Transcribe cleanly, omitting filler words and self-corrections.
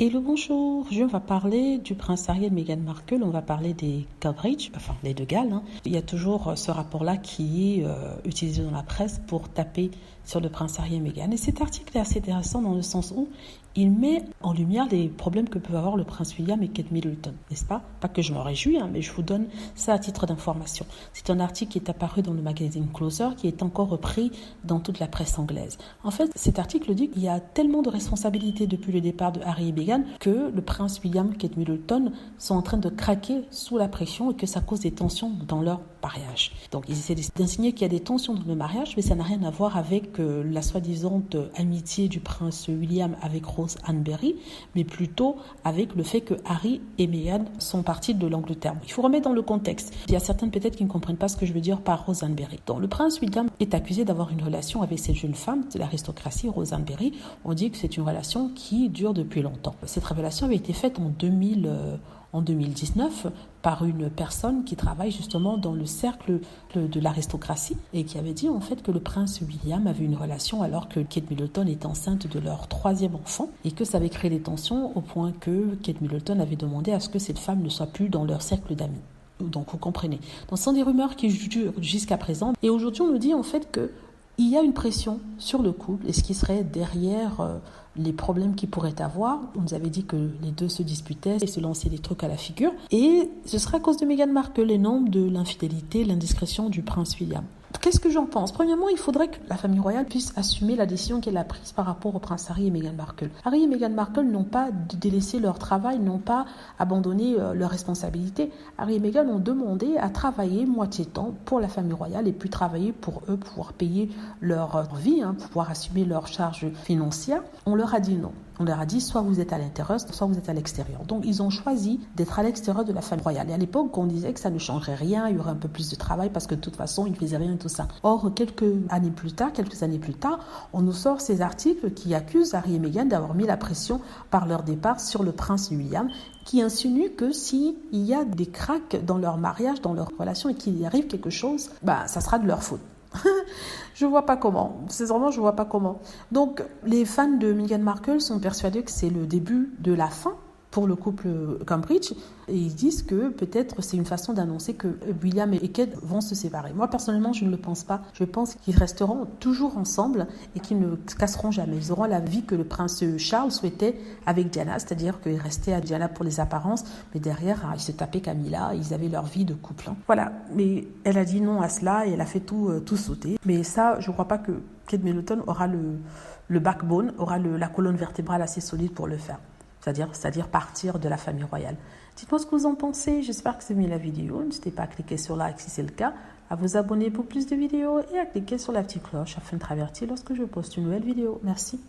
Hello, bonjour. On va parler du prince Harry et Meghan Markle. On va parler des Cambridge, enfin les deux Galles. Il y a toujours ce rapport-là qui est utilisé dans la presse pour taper sur le prince Harry et Meghan. Et cet article est assez intéressant dans le sens où il met en lumière les problèmes que peuvent avoir le prince William et Kate Middleton, n'est-ce pas? Pas que je m'en réjouis, mais je vous donne ça à titre d'information. C'est un article qui est apparu dans le magazine Closer, qui est encore repris dans toute la presse anglaise. En fait, cet article dit qu'il y a tellement de responsabilités depuis le départ de Harry et Meghan que le prince William et Kate Middleton sont en train de craquer sous la pression et que ça cause des tensions dans leur mariage. Donc, ils essaient d'insinuer qu'il y a des tensions dans le mariage, mais ça n'a rien à voir avec la soi-disant amitié du prince William avec Rose Ann Berry, mais plutôt avec le fait que Harry et Meghan sont partis de l'Angleterre. Il faut remettre dans le contexte. Il y a certaines peut-être qui ne comprennent pas ce que je veux dire par Rose Ann Berry. Donc, le prince William est accusé d'avoir une relation avec cette jeune femme de l'aristocratie, Rose Ann Berry. On dit que c'est une relation qui dure depuis longtemps. Cette révélation avait été faite en 2019 par une personne qui travaille justement dans le cercle de l'aristocratie et qui avait dit en fait que le prince William avait une relation alors que Kate Middleton est enceinte de leur 3e enfant et que ça avait créé des tensions au point que Kate Middleton avait demandé à ce que cette femme ne soit plus dans leur cercle d'amis. Donc vous comprenez. Donc ce sont des rumeurs qui durent jusqu'à présent et aujourd'hui on nous dit en fait que il y a une pression sur le couple et ce qui serait derrière les problèmes qu'ils pourraient avoir. On nous avait dit que les deux se disputaient et se lançaient des trucs à la figure. Et ce serait à cause de Meghan Markle et non de l'infidélité, l'indiscrétion du prince William. Qu'est-ce que j'en pense? Premièrement, il faudrait que la famille royale puisse assumer la décision qu'elle a prise par rapport au prince Harry et Meghan Markle. Harry et Meghan Markle n'ont pas délaissé leur travail, n'ont pas abandonné leurs responsabilités. Harry et Meghan ont demandé à travailler moitié temps pour la famille royale et puis travailler pour eux, pouvoir payer leur vie, pouvoir assumer leurs charges financières. On leur a dit non. On leur a dit soit vous êtes à l'intérieur, soit vous êtes à l'extérieur. Donc ils ont choisi d'être à l'extérieur de la famille royale. Et à l'époque, on disait que ça ne changerait rien, il y aurait un peu plus de travail parce que de toute façon, ils ne faisaient rien et tout ça. Or, quelques années plus tard, on nous sort ces articles qui accusent Harry et Meghan d'avoir mis la pression par leur départ sur le prince William, qui insinue que s'il y a des cracks dans leur mariage, dans leur relation et qu'il y arrive quelque chose, ça sera de leur faute. Je vois pas comment. Je vois pas comment. Donc, les fans de Meghan Markle sont persuadés que c'est le début de la fin pour le couple Cambridge et ils disent que peut-être c'est une façon d'annoncer que William et Kate vont se séparer. Moi personnellement je ne le pense pas. Je pense qu'ils resteront toujours ensemble et qu'ils ne casseront jamais. Ils auront la vie que le prince Charles souhaitait avec Diana, c'est-à-dire qu'ils restaient à Diana pour les apparences, mais derrière ils se tapaient Camilla, ils avaient leur vie de couple. Voilà, mais elle a dit non à cela et elle a fait tout sauter. Mais ça, je ne crois pas que Kate Middleton aura le backbone, aura la colonne vertébrale assez solide pour le faire. C'est-à-dire partir de la famille royale. Dites-moi ce que vous en pensez. J'espère que vous avez aimé la vidéo. N'hésitez pas à cliquer sur like si c'est le cas, à vous abonner pour plus de vidéos et à cliquer sur la petite cloche afin de être averti lorsque je poste une nouvelle vidéo. Merci.